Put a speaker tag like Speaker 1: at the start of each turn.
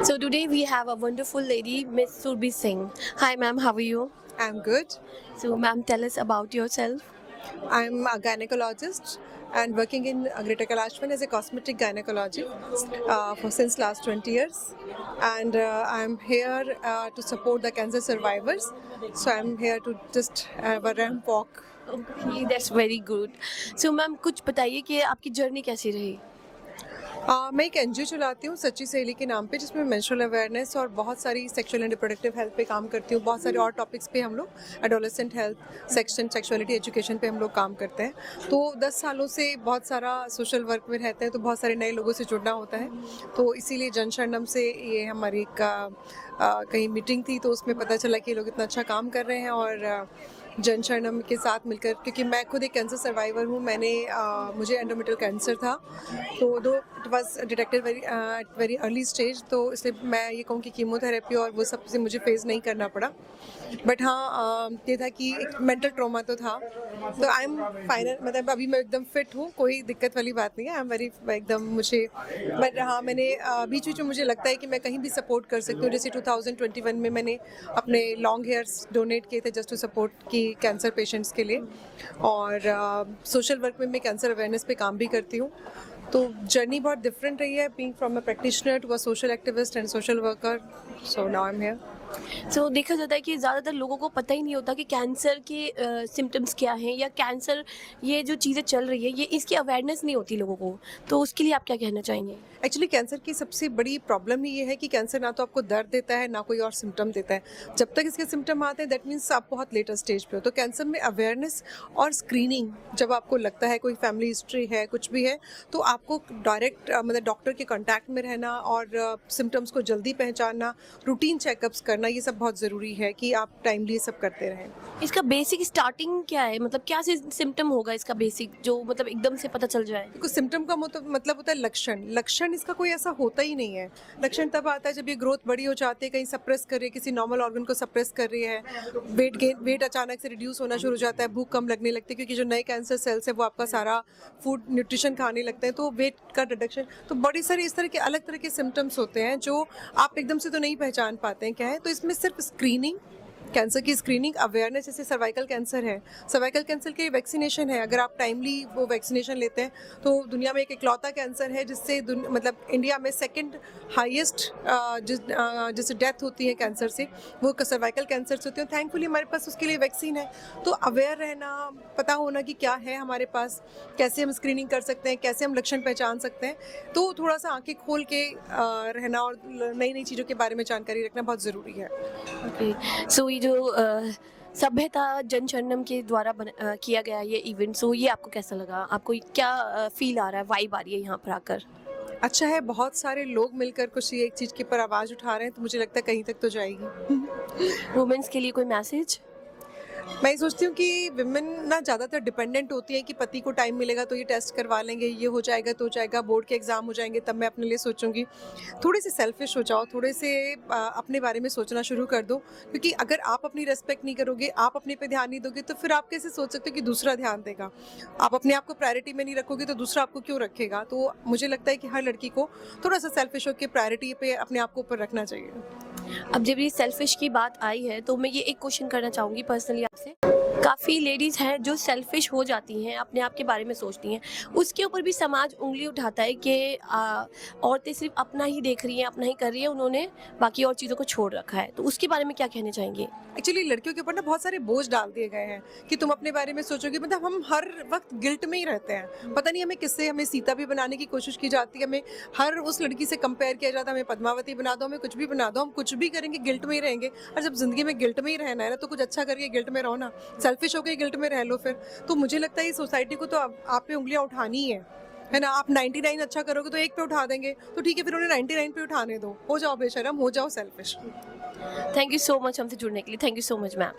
Speaker 1: So today we have a wonderful lady, Miss Surbi Singh. Hi, ma'am. How are you?
Speaker 2: I'm good.
Speaker 1: So, ma'am, tell us about yourself.
Speaker 2: I'm a gynecologist and working in Greater Kalashwan as a cosmetic gynecologist for since last 20 years. And I'm here to support the cancer survivors. So I'm here to just have a ramp walk.
Speaker 1: Okay, that's very good. So, ma'am, कुछ बताइए कि आपकी journey कैसी रही?
Speaker 2: मैं एक NGO चलाती हूँ सच्ची सहेली के नाम पे, जिसमें मेंस्ट्रुअल अवेयरनेस और बहुत सारी सेक्सुअल एंड रिप्रोडक्टिव हेल्थ पे काम करती हूँ। बहुत सारे और टॉपिक्स पे हम लोग adolescent health section sexuality education पे हम लोग काम करते हैं। तो 10 सालों से बहुत सारा सोशल वर्क में रहते हैं, तो बहुत सारे नए लोगों से जुड़ना होता है। तो इसीलिए जन शरणम से ये हमारी एक कहीं मीटिंग थी, तो उसमें पता चला कि ये लोग इतना अच्छा काम कर रहे हैं। और जन शरणम के साथ मिलकर, क्योंकि मैं खुद एक कैंसर सर्वाइवर हूँ, मुझे एंडोमेट्रियल कैंसर था, तो दो it was detected very early stage. तो इसलिए मैं ये कहूँ कि कीमोथेरेपी और वो सब से मुझे फेस नहीं करना पड़ा। बट हाँ, ये था कि एक मेंटल ट्रॉमा तो था। तो आई एम फाइनल, मतलब अभी मैं एकदम फिट हूँ, कोई दिक्कत वाली बात नहीं है। आई एम वेरी एकदम मुझे, बट हाँ, मैंने बीच बीच में मुझे लगता है कि मैं कहीं भी सपोर्ट कर सकती हूँ। जैसे 2021 में मैंने अपने लॉन्ग हेयर्स डोनेट किए थे जस्ट टू सपोर्ट की कैंसर पेशेंट्स के लिए। और सोशल वर्क में मैं कैंसर अवेयरनेस पे काम भी करती हूँ। तो जर्नी बहुत डिफरेंट रही है, being from a practitioner to a social activist and social worker. So now I am here.
Speaker 1: So देखा जाता है कि ज़्यादातर लोगों को पता ही नहीं होता कि कैंसर के सिम्टम्स क्या हैं, या कैंसर ये जो चीज़ें चल रही है, ये इसकी अवेयरनेस नहीं होती लोगों को। तो उसके लिए आप क्या कहना चाहेंगे?
Speaker 2: एक्चुअली कैंसर की सबसे बड़ी प्रॉब्लम ही ये है कि कैंसर ना तो आपको दर्द देता है, ना कोई और सिम्टम देता है। जब तक इसके सिम्टम आते हैं, दैट मीन्स आप बहुत लेटर स्टेज पे हो। तो कैंसर में अवेयरनेस और स्क्रीनिंग, जब आपको लगता है कोई फैमिली हिस्ट्री है, कुछ भी है, तो आपको डायरेक्ट मतलब डॉक्टर के कॉन्टैक्ट में रहना और सिम्टम्स को जल्दी पहचानना, रूटीन चेकअप्स करना, ये सब बहुत ज़रूरी है कि आप टाइमली ये सब करते रहें।
Speaker 1: इसका बेसिक स्टार्टिंग क्या है? मतलब क्या सिम्टम होगा इसका बेसिक, जो मतलब एकदम से पता चल जाए?
Speaker 2: देखो, सिम्टम का मतलब होता है लक्षण। लक्षण इसका कोई ऐसा होता ही नहीं है। लक्षण तब आता है जब ये ग्रोथ बड़ी हो जाती है, कहीं सप्रेस कर रही है, किसी नॉर्मल ऑर्गन को सप्रेस कर रही है, वेट अचानक से रिड्यूस होना शुरू हो जाता है, भूख कम लगने लगती है, क्योंकि जो नए कैंसर सेल्स है वो आपका सारा फूड न्यूट्रिशन खाने लगते हैं, तो वेट का रिडक्शन। तो बड़ी सारी इस तरह के अलग तरह के सिम्टम्स होते हैं जो आप एकदम से तो नहीं पहचान पाते हैं क्या है। तो इसमें सिर्फ स्क्रीनिंग, कैंसर की स्क्रीनिंग, अवेयरनेस, जैसे सर्वाइकल कैंसर है, सर्वाइकल कैंसर की वैक्सीनेशन है। अगर आप टाइमली वो वैक्सीनेशन लेते हैं, तो दुनिया में एक इकलौता कैंसर है जिससे मतलब इंडिया में सेकंड हाईएस्ट जिससे डेथ होती है कैंसर से, वो सर्वाइकल कैंसर से होती है। थैंकफुली हमारे पास उसके लिए वैक्सीन है। तो अवेयर रहना, पता होना कि क्या है हमारे पास, कैसे हम स्क्रीनिंग कर सकते हैं, कैसे हम लक्षण पहचान सकते हैं, तो थोड़ा सा आंखें खोल के रहना और नई नई चीज़ों के बारे में जानकारी रखना बहुत ज़रूरी है।
Speaker 1: ओके, सो ये जो सभ्यता जन शरणम के द्वारा किया गया ये इवेंट, सो ये आपको कैसा लगा? आपको क्या फील आ रहा है, वाइब आ रही है यहाँ पर आकर?
Speaker 2: अच्छा है, बहुत सारे लोग मिलकर कुछ एक चीज़ के ऊपर आवाज़ उठा रहे हैं, तो मुझे लगता है कहीं तक तो जाएगी।
Speaker 1: वुमेन्स के लिए कोई मैसेज?
Speaker 2: मैं ये सोचती हूँ कि विमेन ना ज़्यादातर डिपेंडेंट होती है कि पति को टाइम मिलेगा तो ये टेस्ट करवा लेंगे, ये हो जाएगा तो हो जाएगा, बोर्ड के एग्ज़ाम हो जाएंगे तब मैं अपने लिए सोचूंगी। थोड़े से सेल्फिश हो जाओ, थोड़े से अपने बारे में सोचना शुरू कर दो, क्योंकि अगर आप अपनी रेस्पेक्ट नहीं करोगे, आप अपने पे ध्यान नहीं दोगे, तो फिर आप कैसे सोच सकते हो कि दूसरा ध्यान देगा। आप अपने आप को प्रायोरिटी में नहीं रखोगे तो दूसरा आपको क्यों रखेगा। तो मुझे लगता है कि हर लड़की को थोड़ा सा सेल्फिश होकर प्रायोरिटी पे अपने आप को ऊपर रखना चाहिए।
Speaker 1: अब जब ये सेल्फिश की बात आई है, तो मैं ये एक क्वेश्चन करना चाहूँगी पर्सनली आपसे। काफ़ी लेडीज़ हैं जो सेल्फिश हो जाती हैं, अपने आप के बारे में सोचती हैं, उसके ऊपर भी समाज उंगली उठाता है कि औरतें सिर्फ अपना ही देख रही हैं, अपना ही कर रही हैं, उन्होंने बाकी और चीज़ों को छोड़ रखा है। तो उसके बारे में क्या कहना चाहेंगे?
Speaker 2: एक्चुअली लड़कियों के ऊपर ना बहुत सारे बोझ डाल दिए गए हैं कि तुम अपने बारे में सोचोगे। मतलब हम हर वक्त गिल्ट में ही रहते हैं। पता नहीं हमें किससे, हमें सीता भी बनाने की कोशिश की जाती है, हमें हर उस लड़की से कंपेयर किया जाता है, हमें पद्मावती बना दो, हमें कुछ भी बना दो, हम कुछ भी करेंगे गिल्ट में ही रहेंगे। और जब जिंदगी में गिल्ट में ही रहना है ना, तो कुछ अच्छा करके गिल्ट में रहो ना, सेल्फिश होकर गिल्ट में रह लो फिर। तो मुझे लगता है इस सोसाइटी को तो आप पे उंगलियां उठानी है ना। आप 99 अच्छा करोगे तो एक पे उठा देंगे, तो ठीक है, फिर उन्हें 99 पे उठाने दो। हो जाओ बेशरम, हो जाओ selfish.
Speaker 1: Thank you so much हमसे जुड़ने के लिए। Thank you so much ma'am.